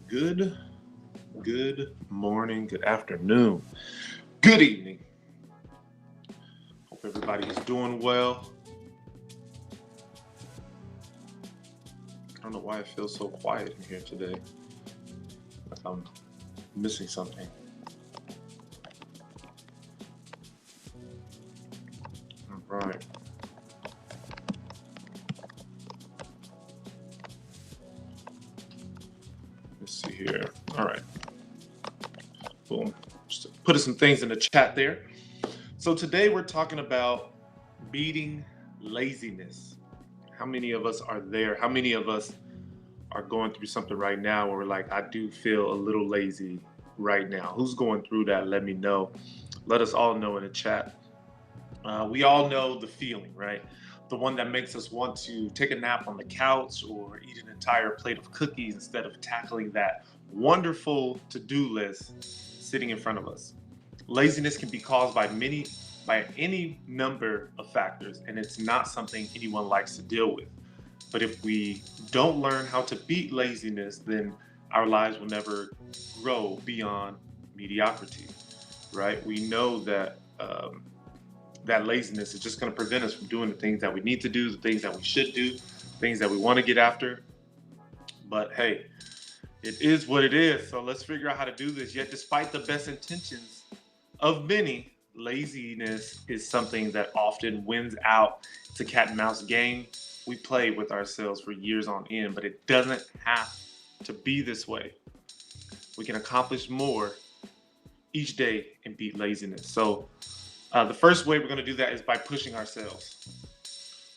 Good morning, good afternoon, good evening. Hope everybody is doing well. I don't know why it feels so quiet in here today. Like I'm missing something. All right. Let's see here. All right. Boom. Just putting some things in the chat there. So today we're talking about beating laziness. How many of us are there? How many of us are going through something right now where we're like, I do feel a little lazy right now? Who's going through that? Let me know. Let us all know in the chat. We all know the feeling, right? The one that makes us want to take a nap on the couch or eat an entire plate of cookies instead of tackling that wonderful to-do list sitting in front of us. Laziness can be caused by any number of factors, and it's not something anyone likes to deal with. But if we don't learn how to beat laziness, then our lives will never grow beyond mediocrity, right? We know that that laziness is just going to prevent us from doing the things that we need to do, the things that we should do, things that we want to get after. But hey, it is what it is. So let's figure out how to do this. Yet, despite the best intentions of many, laziness is something that often wins out. It's a cat and mouse game we play with ourselves for years on end, but it doesn't have to be this way. We can accomplish more each day and beat laziness. So the first way we're going to do that is by pushing ourselves.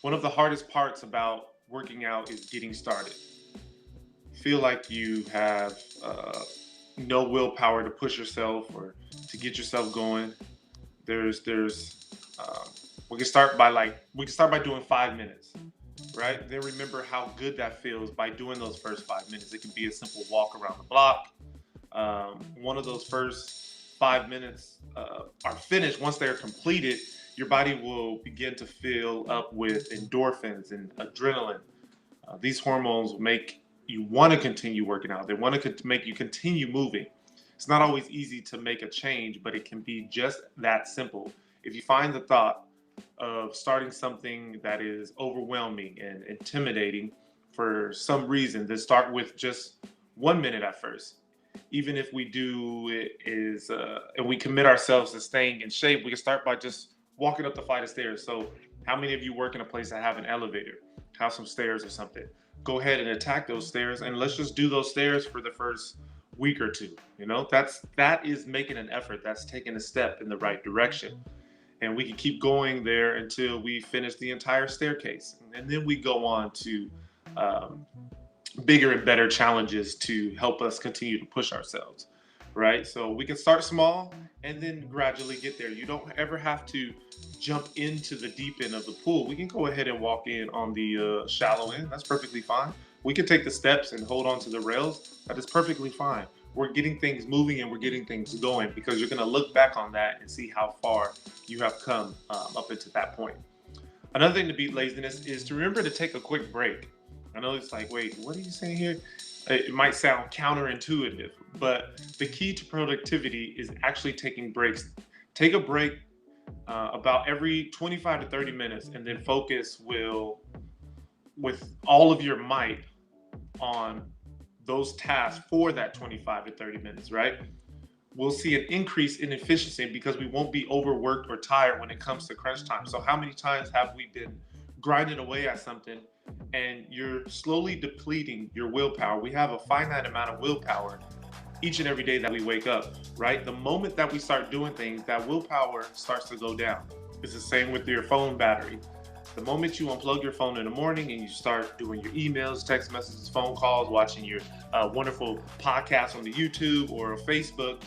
One of the hardest parts about working out is getting started. Feel like you have no willpower to push yourself or to get yourself going. We can start by doing 5 minutes, right? Then remember how good that feels by doing those first 5 minutes. It can be a simple walk around the block. One of those first 5 minutes are finished. Once they're completed, your body will begin to fill up with endorphins and adrenaline. These hormones make you want to continue working out. They want to make you continue moving. It's not always easy to make a change, but it can be just that simple. If you find the thought of starting something that is overwhelming and intimidating for some reason, then start with just 1 minute at first. Even if we do it and we commit ourselves to staying in shape, we can start by just walking up the flight of stairs. So how many of you work in a place that have an elevator, have some stairs or something? Go ahead and attack those stairs, and let's just do those stairs for the first week or two. That is making an effort. That's taking a step in the right direction. And we can keep going there until we finish the entire staircase. And then we go on to bigger and better challenges to help us continue to push ourselves, right? So we can start small and then gradually get there. You don't ever have to jump into the deep end of the pool. We can go ahead and walk in on the shallow end. That's perfectly fine. We can take the steps and hold on to the rails. That is perfectly fine. We're getting things moving and we're getting things going because you're going to look back on that and see how far you have come up into that point. Another thing to beat laziness is to remember to take a quick break. I know it's like, wait, what are you saying here? It might sound counterintuitive, but the key to productivity is actually taking breaks. Take a break about every 25 to 30 minutes and then focus with all of your might on those tasks for that 25 to 30 minutes, right? We'll see an increase in efficiency because we won't be overworked or tired when it comes to crunch time. So how many times have we been grinding away at something and you're slowly depleting your willpower? We have a finite amount of willpower each and every day that we wake up, right? The moment that we start doing things, that willpower starts to go down. It's the same with your phone battery. The moment you unplug your phone in the morning and you start doing your emails, text messages, phone calls, watching your wonderful podcast on the YouTube or Facebook,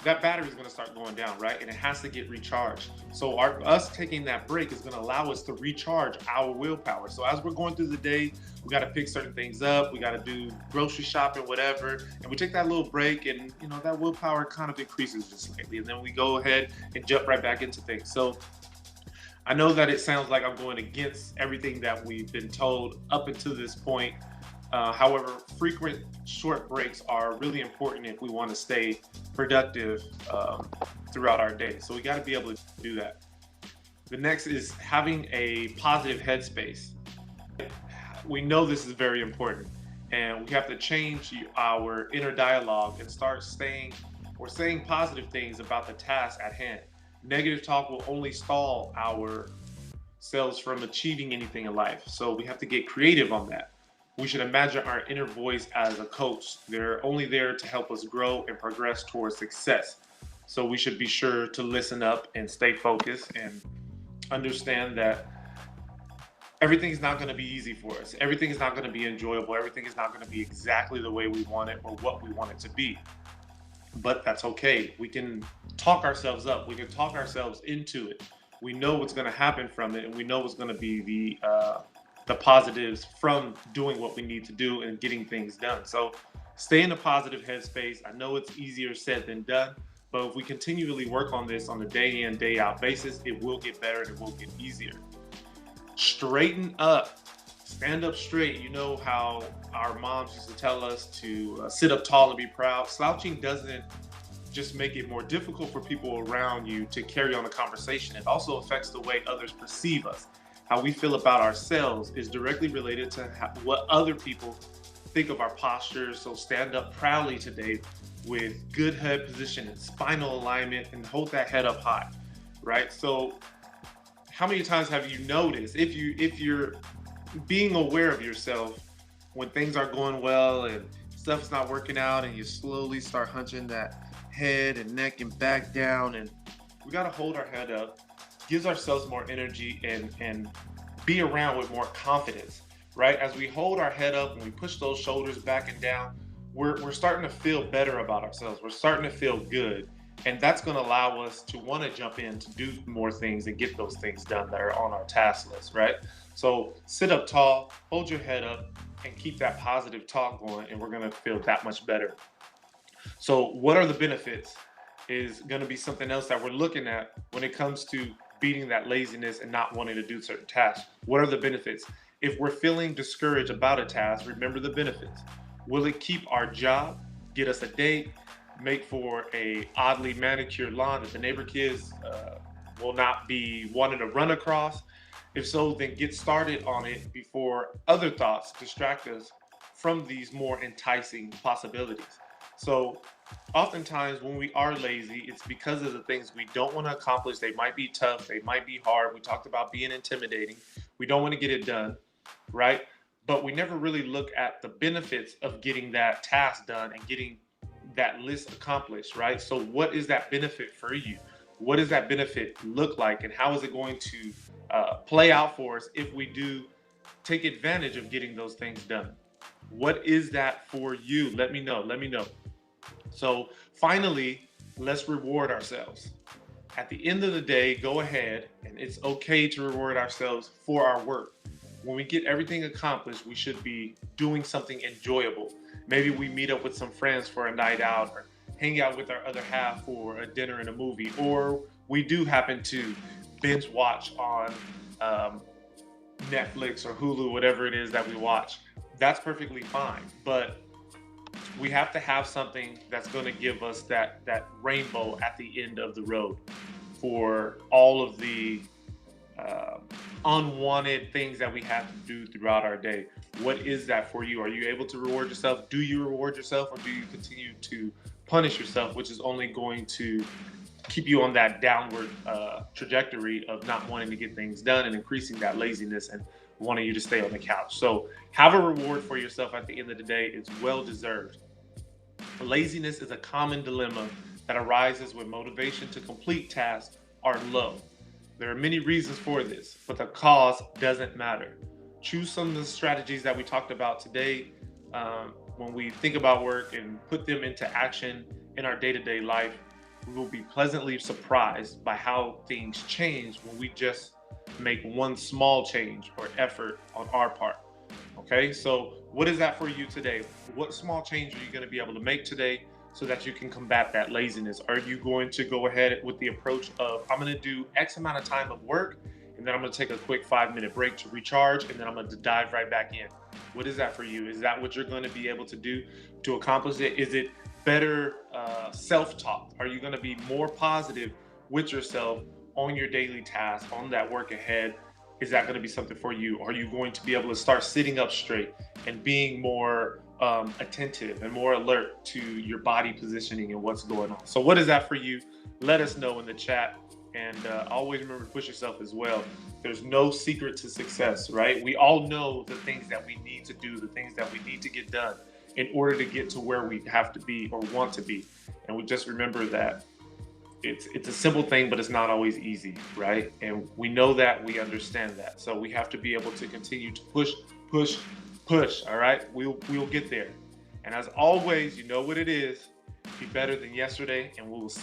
that battery is going to start going down, right? And it has to get recharged. So us taking that break is going to allow us to recharge our willpower. So as we're going through the day, we got to pick certain things up. We got to do grocery shopping, whatever. And we take that little break and, that willpower kind of increases just slightly. And then we go ahead and jump right back into things. So I know that it sounds like I'm going against everything that we've been told up until this point. However, frequent short breaks are really important if we want to stay productive throughout our day. So we got to be able to do that. The next is having a positive headspace. We know this is very important, and we have to change our inner dialogue and start saying positive things about the task at hand. Negative talk will only stall ourselves from achieving anything in life. So we have to get creative on that. We should imagine our inner voice as a coach. They're only there to help us grow and progress towards success. So we should be sure to listen up and stay focused and understand that everything is not going to be easy for us. Everything is not going to be enjoyable. Everything is not going to be exactly the way we want it or what we want it to be. But that's okay. We can talk ourselves up. We can talk ourselves into it. We know what's going to happen from it, and we know what's going to be the positives from doing what we need to do and getting things done. So stay in a positive headspace. I know it's easier said than done, but if we continually work on this on a day in, day out basis, it will get better and it will get easier. Straighten up. Stand up straight. You know how our moms used to tell us to sit up tall and be proud. Slouching doesn't just make it more difficult for people around you to carry on a conversation. It also affects the way others perceive us. How we feel about ourselves is directly related to what other people think of our posture. So stand up proudly today with good head position and spinal alignment, and hold that head up high, right? So how many times have you noticed, if you're being aware of yourself when things are going well and stuff's not working out, and you slowly start hunching that head and neck and back down, and we got to hold our head up, gives ourselves more energy and be around with more confidence, right? As we hold our head up and we push those shoulders back and down, we're starting to feel better about ourselves. We're starting to feel good. And that's going to allow us to want to jump in to do more things and get those things done that are on our task list, right? So sit up tall, hold your head up, and keep that positive talk going, and we're going to feel that much better. So what are the benefits is going to be something else that we're looking at when it comes to beating that laziness and not wanting to do certain tasks. What are the benefits? If we're feeling discouraged about a task, remember the benefits. Will it keep our job, get us a date, make for a oddly manicured lawn that the neighbor kids will not be wanting to run across? If so, then get started on it before other thoughts distract us from these more enticing possibilities. So oftentimes when we are lazy, it's because of the things we don't want to accomplish. They might be tough, they might be hard. We talked about being intimidating. We don't want to get it done, right? But we never really look at the benefits of getting that task done and getting that list accomplished, right? So what is that benefit for you? What does that benefit look like, and how is it going to play out for us if we do take advantage of getting those things done? What is that for you? Let me know. So finally, let's reward ourselves. At the end of the day, go ahead, and it's okay to reward ourselves for our work. When we get everything accomplished, we should be doing something enjoyable. Maybe we meet up with some friends for a night out, or hang out with our other half for a dinner and a movie, or we do happen to binge watch on Netflix or Hulu, whatever it is that we watch. That's perfectly fine. But we have to have something that's going to give us that rainbow at the end of the road for all of the unwanted things that we have to do throughout our day. What is that for you? Are you able to reward yourself? Do you reward yourself, or do you continue to punish yourself, which is only going to keep you on that downward trajectory of not wanting to get things done and increasing that laziness and wanting you to stay on the couch? So have a reward for yourself at the end of the day. It's well deserved. Laziness is a common dilemma that arises when motivation to complete tasks are low. There are many reasons for this, but the cause doesn't matter. Choose some of the strategies that we talked about today when we think about work and put them into action in our day-to-day life. We will be pleasantly surprised by how things change when we just make one small change or effort on our part. Okay, so what is that for you today? What small change are you going to be able to make today so that you can combat that laziness? Are you going to go ahead with the approach of, I'm going to do X amount of time of work, and and then I'm going to take a quick 5-minute break to recharge, and then I'm going to dive right back in. What is that for you? Is that what you're going to be able to do to accomplish it? Is it better self-talk? Are you going to be more positive with yourself on your daily task, on that work ahead? Is that going to be something for you? Are you going to be able to start sitting up straight and being more attentive and more alert to your body positioning and what's going on? So what is that for you? Let us know in the chat. And always remember to push yourself as well. There's no secret to success, right? We all know the things that we need to do, the things that we need to get done in order to get to where we have to be or want to be. And we just remember that it's a simple thing, but it's not always easy, right? And we know that, we understand that. So we have to be able to continue to push, all right? We'll get there. And as always, you know what it is. Be better than yesterday, and we will see